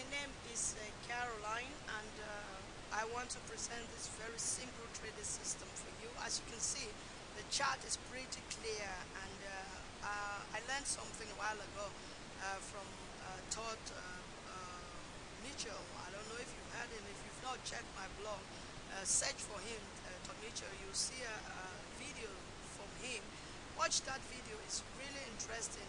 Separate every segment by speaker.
Speaker 1: name is Caroline, and I want to present this very simple trading system for you. As you can see, the chart is pretty clear, and I learned something a while ago from Todd Mitchell. I don't know if you've heard him. If you've not checked my blog, search for him, Todd Mitchell. You'll see a video from him. Watch that video. It's really interesting.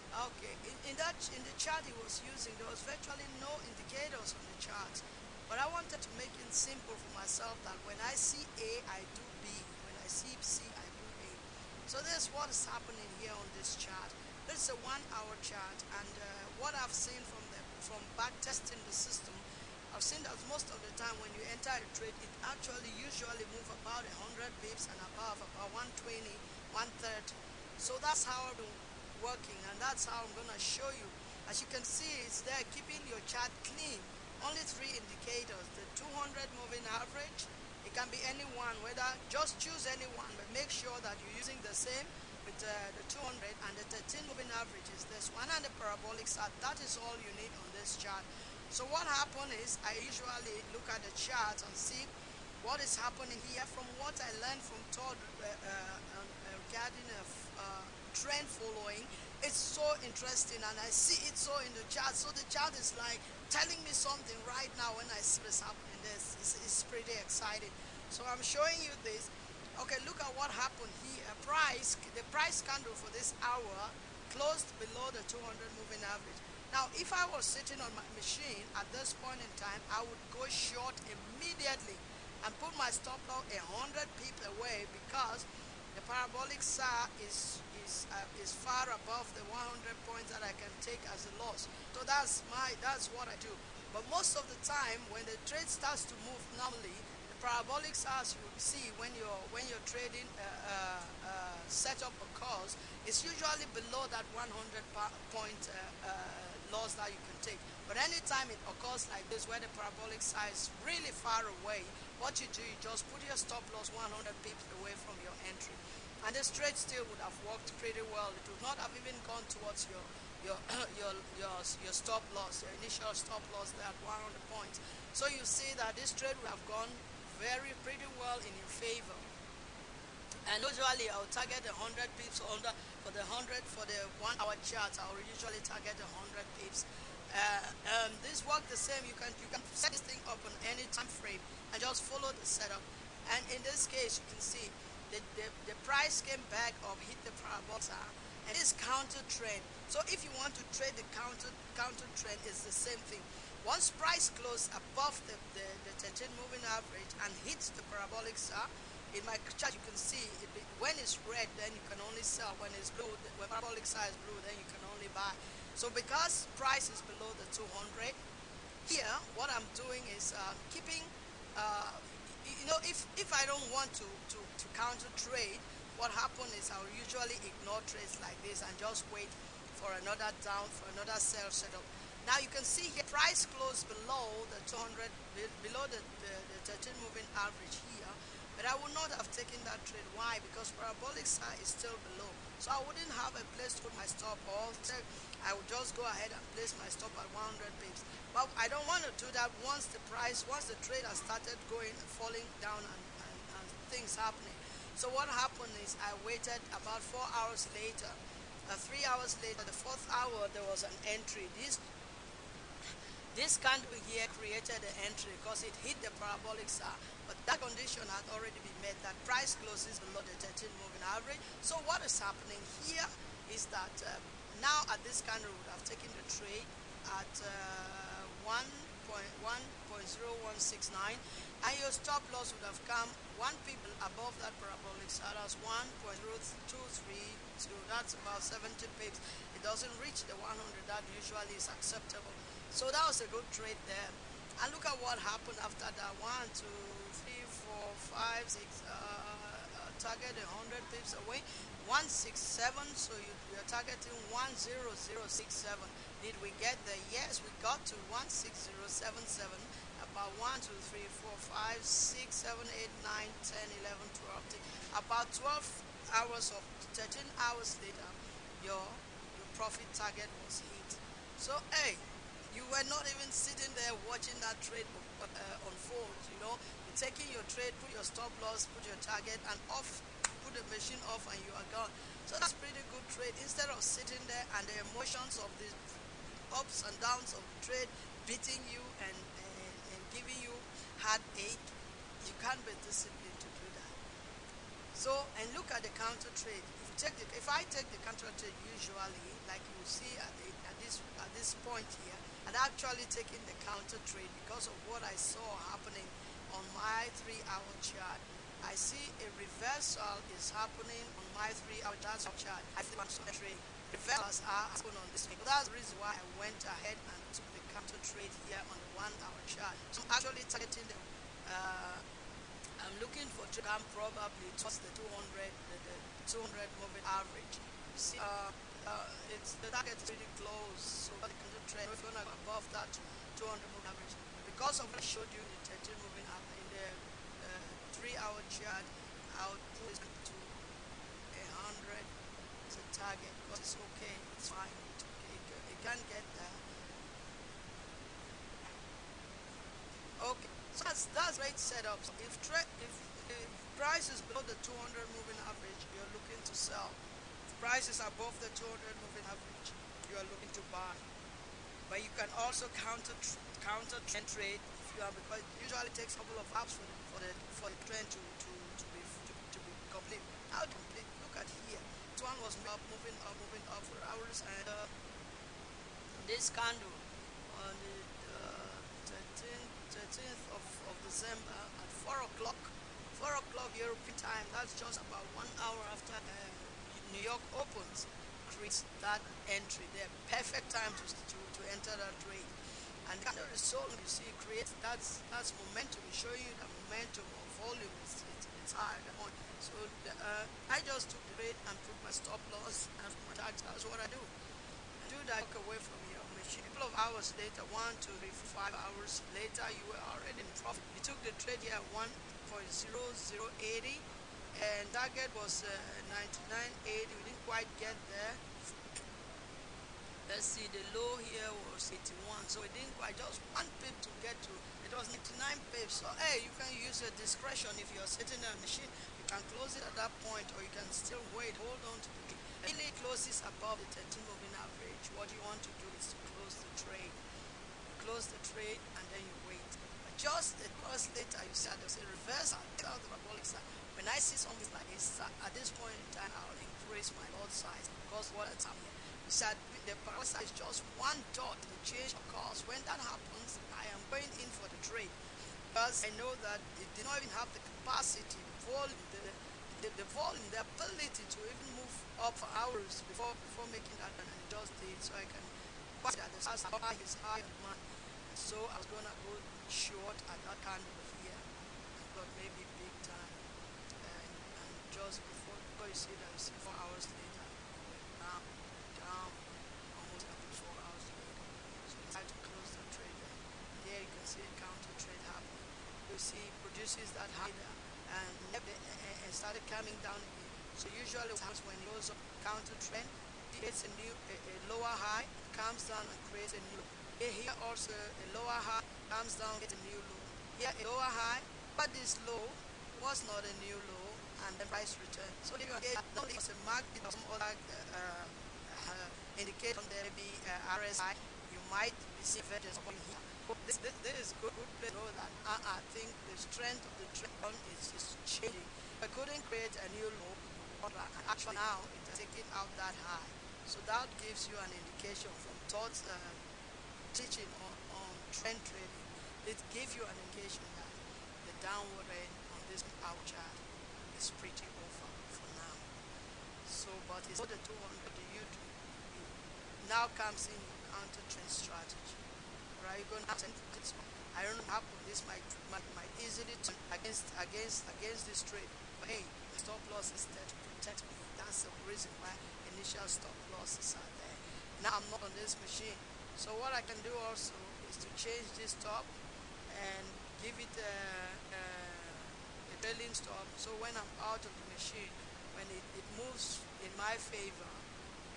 Speaker 1: Okay, in the chart he was using, there was virtually no indicators on the chart. But I wanted to make it simple for myself that when I see A, I do B. When I see C, I do A. So this is what is happening here on this chart. This is a 1-hour chart, and what I've seen from back testing the system, I've seen that most of the time when you enter a trade, it actually usually move about 100 pips and above, about 120, 130. So that's how I'm working, and that's how I'm gonna show you. As you can see, it's there keeping your chart clean. Only 3 indicators: the 200 moving average. It can be any one, whether just choose any one, but make sure that you're using the same with the 200, and the 13 moving average is this one, and the parabolic chart. That is all you need on this chart. So what happened is I usually look at the chart and see what is happening here. From what I learned from Todd regarding trend following, it's so interesting, and I see it so in the chart. So the chart is like telling me something right now when I see this happening. It's pretty exciting. So I'm showing you this. Okay, look at what happened here. The price candle for this hour closed below the 200 moving average. Now, if I was sitting on my machine at this point in time, I would go short immediately and put my stop loss 100 pips away, because the parabolic SAR is far above the 100 points that I can take as a loss. So that's what I do. But most of the time, when the trade starts to move normally, the parabolic SARs you will see when you're trading setup occurs, it's usually below that 100 point loss that you can take. But anytime it occurs like this, where the parabolic SAR is really far away, what you do, you just put your stop loss 100 pips away from your entry, and this trade still would have worked pretty well. It would not have even gone towards your stop loss, your initial stop loss there at 100 points. So you see that this trade would have gone pretty well in your favor. And usually I'll target 100 pips under for the 1-hour chart. I'll usually target 100 pips. This works the same. You can set this thing up on any time frame and just follow the setup. And in this case, you can see the price came back up, hit the parabolic SAR, and this counter trend. So if you want to trade the counter trend, it's the same thing. Once price closes above the 13 moving average and hits the parabolic SAR, in my chart you can see when it's red, then you can only sell. When it's blue, when parabolic SAR is blue, then you can only buy. So because price is below the 200, here what I'm doing is keeping if I don't want to counter trade, what happens is I'll usually ignore trades like this and just wait for another down, for another sell setup. Now you can see here price closed below the 200, below the 13 moving average here, but I would not have taken that trade. Why? Because parabolic SAR is still below, so I wouldn't have a place to put my stop, or I would just go ahead and place my stop at 100 pips. But I don't want to do that once the trade has started falling down and things happening. So what happened is I waited about 4 hours later. 3 hours later, the 4th hour, there was an entry. This candle here created an entry because it hit the parabolic SAR, but that condition had already been met, that price closes below the 13 moving average. So what is happening here is that now at this candle would have taken the trade at 1.0169, and your stop loss would have come 1 pip above that parabolic SAR. That's 1.0232. That's about 70 pips. It doesn't reach the 100 that usually is acceptable. So that was a good trade there. And look at what happened after that. 1, 2, 3, 4, 5, 6. Target 100 pips away. 167. So you're targeting 10067. Did we get there? Yes, we got to 16077. About 1, 2, 3, 4, 5, 6, 7, 8, 9, 10, 11, 12. About 12 hours of 13 hours later, your profit target was hit. So hey, You were not even sitting there watching that trade unfold. You're taking your trade, put your stop loss, put your target, and off. Put the machine off, and you are gone. So that's pretty good trade. Instead of sitting there and the emotions of the ups and downs of the trade beating you and giving you heartache, you can't be disciplined to do that. So, and look at the counter trade. If I take the counter trade, usually, like you see at this point here, and actually taking the counter trade because of what I saw happening on my 3-hour chart. I see a reversal is happening on my 3-hour chart. I feel I'm trade. Reversals are happening on this thing. So that's the reason why I went ahead and took the counter trade here on the 1-hour chart. So I'm actually targeting the I'm looking for to come probably towards the 200 moving average. You see, it's the target is really close, so the counter trade is going to go above that 200 moving average. Because of what I showed you in the 13 moving average in the 3-hour chart, I would put it to 100 as a target because it's okay, it's fine, it's okay, it can get there. Okay, so that's great setup. So if price is below the 200 moving average, you're looking to sell. If price is above the 200 moving average, you are looking to buy. But you can also counter trend trade if you are, because it usually takes a couple of hours for the trend to be complete. How to complete? Look at here. This one was moving up for hours, and this candle on the 13th of December at 4 o'clock European time. That's just about 1 hour after New York opens. Creates that entry there. Perfect time to enter that trade. And the candle result you see creates that's momentum. It's showing you the momentum of volume. It's high. So I just took the trade and put my stop loss and my target. That's what I do. And do that away from your machine. A couple of hours later, 1, 2, 3, 4, 5 hours later, you were already in profit. You took the trade here at 1.0080, and target was 99.80. We didn't quite get there. Let's see, the low here was 81, so it didn't quite, just 1 pip to get to. It was 99 pips. So hey, you can use your discretion. If you're sitting on a machine, you can close it at that point, or you can still wait, hold on to the really closes above the 13 moving average. What you want to do is to close the trade. Close the trade and then you wait. But just a hours later, you see there's a reversal. Out the parabolic side. When I see something like this, at this point in time, I'll increase my lot size because what it's happening. You said the parabolic side is just 1 dot. The change occurs. When that happens, I am going in for the trade because I know that it did not even have the capacity, the volume, the ability to even move up for hours before making that, and it just did. So I can watch that the size is high on mine. So I was gonna go short at that candle here, but maybe big time, and just before you see that, you see 4 hours later, down almost every 4 hours later. So I try to close the trade there. And here you can see a counter trade happening. You see it produces that high there, and started coming down again. So usually what happens when it goes up counter trend, it creates a lower high, comes down and creates a new low. Here also a lower high, comes down, gets a new low. Here a lower high, but this low was not a new low, and the price return. So if you get not as a market or some other indicator there, maybe RSI, you might see vendors coming here. This is good place to know that I think the strength of the trend is changing. I couldn't create a new low, but actually now it's taking out that high. So that gives you an indication from Todd's teaching on trend trading. It gives you an indication that the downward end on this hour chart is pretty over for now. So, but it's not the 200 you do. Now comes in your counter trend strategy. Right? You're going to have to this one. I don't know what happened. This might easily turn against this trade. But hey, the stop loss is there to protect me. That's the reason why initial stop losses are there. Now I'm not on this machine. So what I can do also is to change this stop and give it a trailing stop. So when I'm out of the machine, when it moves in my favor,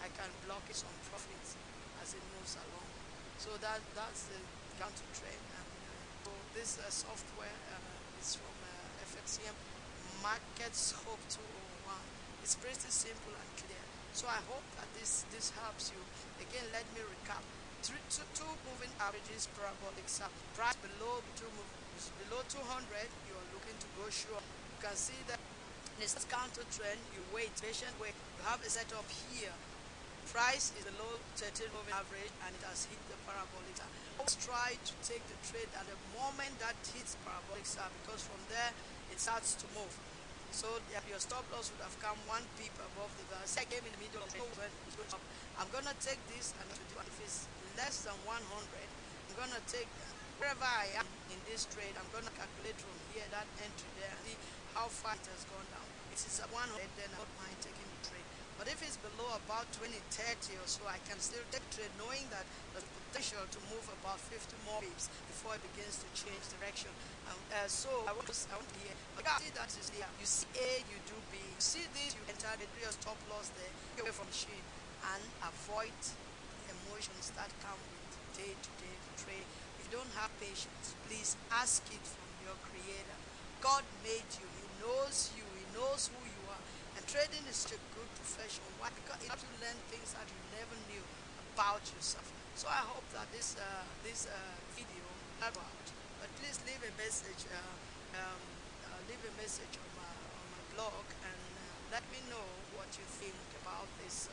Speaker 1: I can block it on profits as it moves along. So that's the counter trade. And so this software is from FXCM Markets Hope 201. It's pretty simple and clear. So I hope that this helps you. Again, let me recap. Two moving averages, parabolic price below 200. You are looking to go short. You can see that in this counter trend. You wait, patient wait. You have a setup here. Price is below 13 moving average and it has hit the parabolic star. Always try to take the trade at the moment that hits parabolic star, because from there it starts to move. So your stop loss would have come 1 pip above the value. I came in the middle of the trend. I'm gonna take this, and if it's less than 100, I'm gonna take wherever I am in this trade. I'm gonna calculate from here that entry there and see how far it has gone down. If it's at 100, then I don't mind taking the trade. But if it's below about 20, 30 or so, I can still take trade, knowing that there's potential to move about 50 more pips before it begins to change direction. So I want here. But you see that is here. You see A, you do B. You see this, you enter the your stop loss there, get away from the machine, and avoid the emotions that come with day-to-day trade. If you don't have patience, please ask it from your creator. God made you. He knows you. He knows who you are. And trading is such a good profession. Why? Because it helps you learn things that you never knew about yourself. So I hope that this video helped out. But please leave a message. Leave a message on my blog and let me know what you think about this.